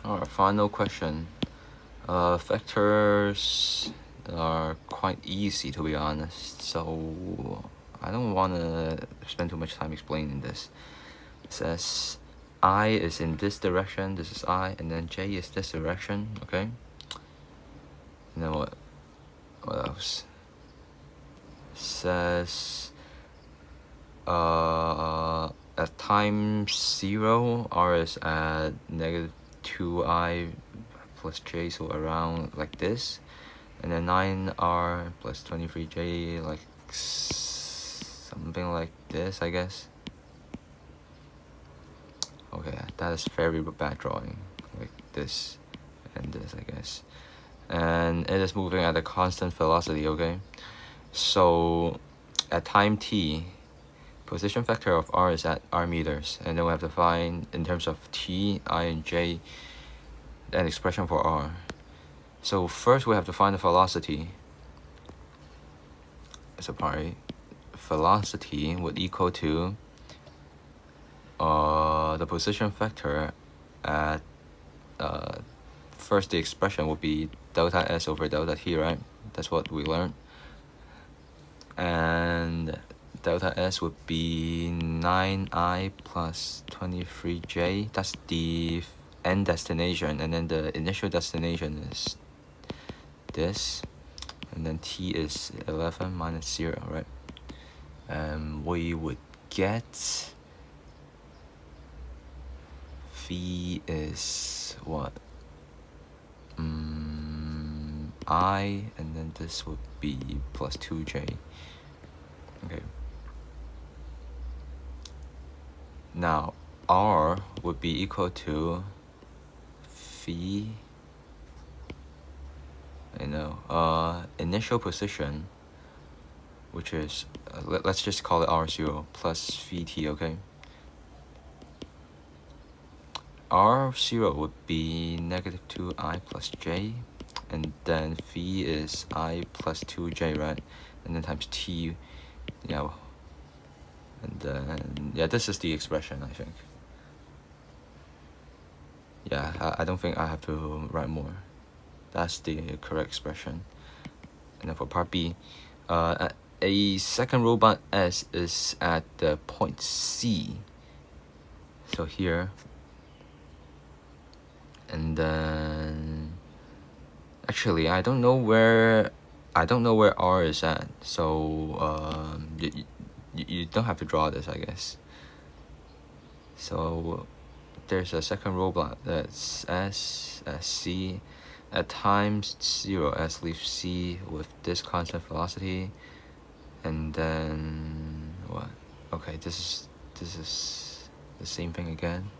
Alright, final question. Vectors are quite easy, to be honest, so I don't want to spend too much time explaining this. It says I is in this direction, this is I, and then J is this direction, okay? And then what else? It says at time 0, R is at -2I plus J, so around like this. And then 9R plus 23J, like something like this, I guess. Okay, that is very bad drawing, like this and this, I guess. And it is moving at a constant velocity, okay? So at time t, position vector of r is at r meters, and then we have to find, in terms of t, I, and j, an expression for r. So first we have to find the velocity. So velocity would equal to the position vector at first the expression would be delta s over delta t, right? That's what we learned. And delta s would be 9I plus 23j. That's the end destination, and then the initial destination is this, and then t is 11 minus 0, right? And we would get v is what? I, and then this would be plus 2j. Okay. Now r would be equal to v, initial position, which is let's just call it r0 plus vt, okay? R0 would be -2I plus j, and then v is I plus 2j, right? And then times t, yeah. And then, yeah, this is the expression, I think. Yeah, I don't think I have to write more. That's the correct expression. And then for part B, a second robot S is at the point C. So here. And then actually I don't know where R is at, so you don't have to draw this, I guess. So there's a second robot that's S at C. At times 0, S leaves C with this constant velocity, and then what? Okay, this is the same thing again.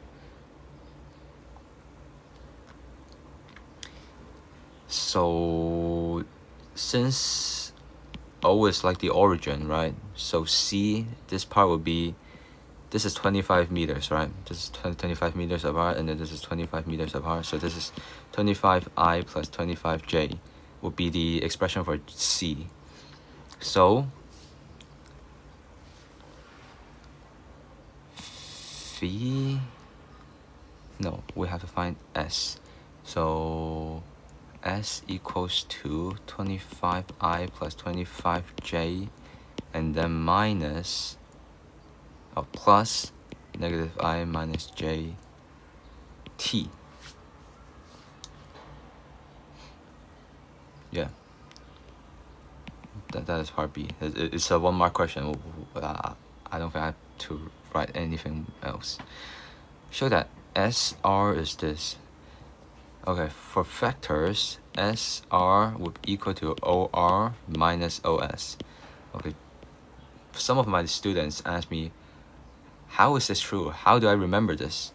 So since O is like the origin, right? So C, this part would be, this is 25 meters, right? This is 25 meters apart, and then this is 25 meters apart. So this is 25I plus 25J would be the expression for C. So V, no, we have to find S. So S equals to 25I plus 25J, and then minus, plus -I minus J T. Yeah, that is part B. It's a 1 mark question. I don't think I have to write anything else. Show that SR is this. Okay, for vectors, SR would be equal to OR minus OS. Okay, some of my students ask me, how is this true? How do I remember this?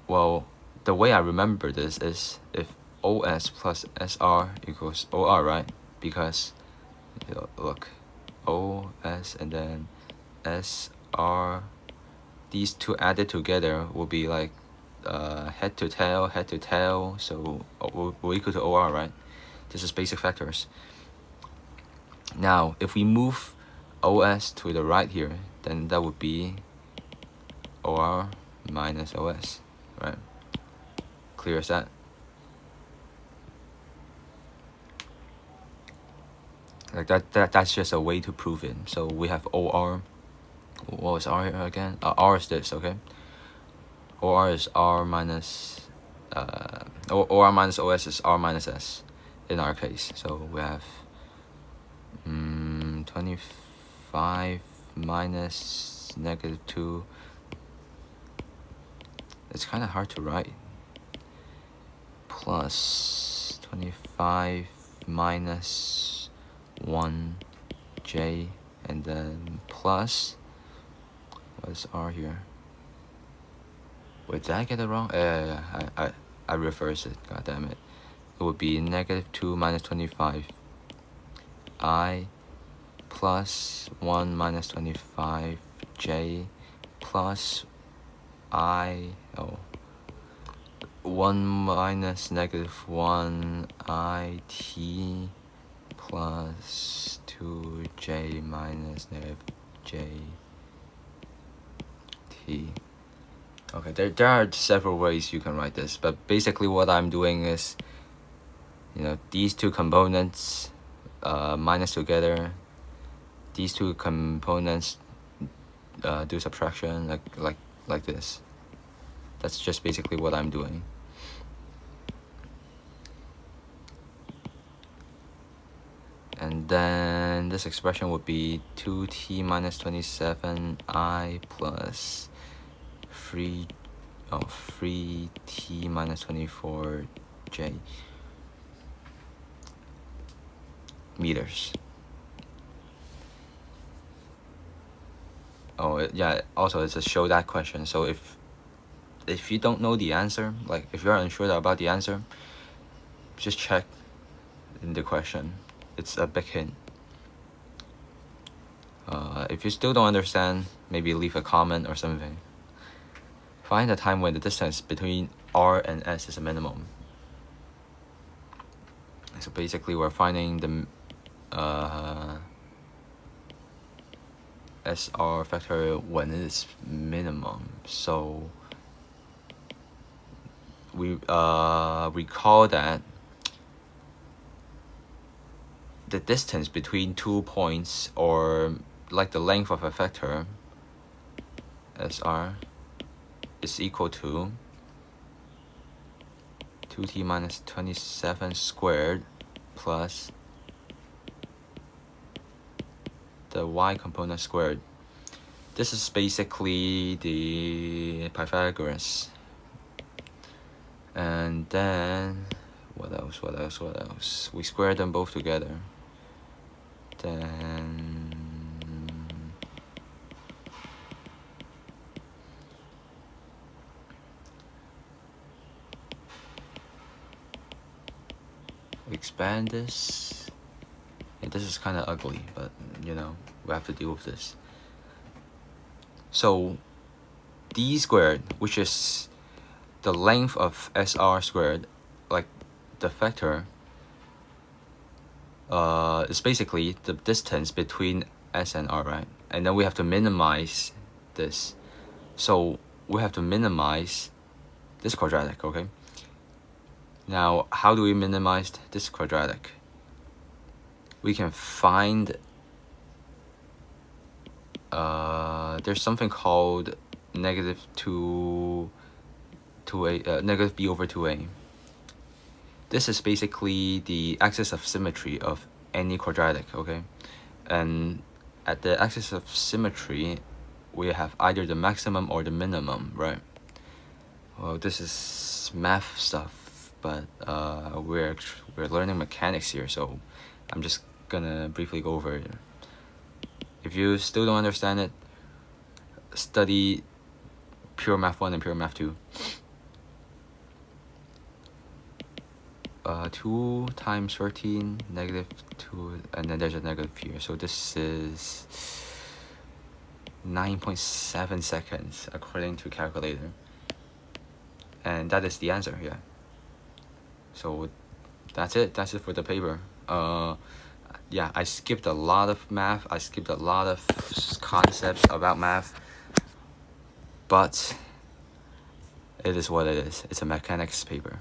Well, the way I remember this is if OS plus SR equals OR, right? Because, look, OS and then SR, these two added together will be like head to tail, so we're equal to OR, right? This is basic vectors. Now, if we move OS to the right here, then that would be OR minus OS, right? clear as that. Like that's just a way to prove it. So we have OR. What was R again? R is this, okay? OR is R minus OR minus OS is R minus S in our case. So we have 25 minus -2. It's kind of hard to write. Plus 25 minus 1j, and then plus, what is R here? Wait, did I get it wrong? I reversed it, god damn it. It would be -2 minus 25 I plus 1 minus 25 j plus 1 minus -1 it plus 2j minus -j t. Okay, there are several ways you can write this, but basically what I'm doing is, these two components minus together, these two components do subtraction, like this. That's just basically what I'm doing. And then this expression would be 2t minus 27I plus 3t minus 24j meters. Yeah, also it's a show that question. So if you don't know the answer, like if you're unsure about the answer, just check in the question. It's a big hint. If you still don't understand, maybe leave a comment or something. Find a time when the distance between R and S is a minimum. So basically we're finding the SR factor when it is minimum. So we recall that the distance between 2 points, or like the length of a vector SR, is equal to 2t minus 27 squared plus the y component squared. This is basically the Pythagoras. And then what else? We square them both together. Then we expand this. Yeah, this is kind of ugly, but we have to deal with this. So d squared, which is the length of SR squared, like the vector, is basically the distance between S and R, right? And then we have to minimize this. So we have to minimize this quadratic, okay? Now, how do we minimize this quadratic? We can find, there's something called negative b over 2a. This is basically the axis of symmetry of any quadratic, okay? And at the axis of symmetry, we have either the maximum or the minimum, right? Well, this is math stuff, but we're learning mechanics here, so I'm just gonna briefly go over it. If you still don't understand it, study Pure Math 1 and Pure Math 2. 2 times 13, -2, and then there's a negative here. So this is 9.7 seconds according to calculator. And that is the answer, yeah. So that's it for the paper. Yeah, I skipped a lot of math. I skipped a lot of concepts about math. But it is what it is. It's a mechanics paper.